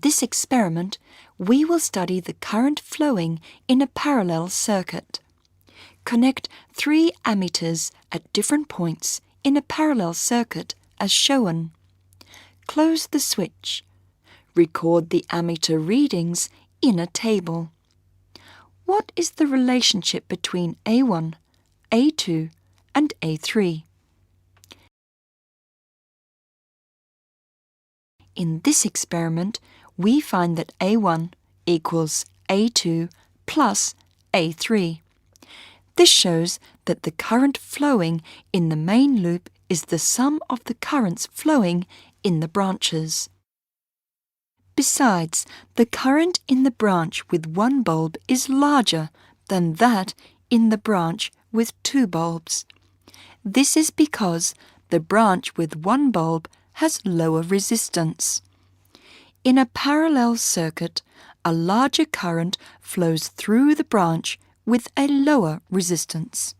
this experiment, we will study the current flowing in a parallel circuit. Connect 3 ammeters at different points in a parallel circuit as shown. Close the switch. Record the ammeter readings in a table. What is the relationship between A1, A2, and A3? In this experiment, we find that A1 equals A2 plus A3. This shows that the current flowing in the main loop is the sum of the currents flowing in the branches. Besides, the current in the branch with 1 bulb is larger than that in the branch with 2 bulbs. This is because the branch with 1 bulb has lower resistance. In a parallel circuit, a larger current flows through the branch with a lower resistance.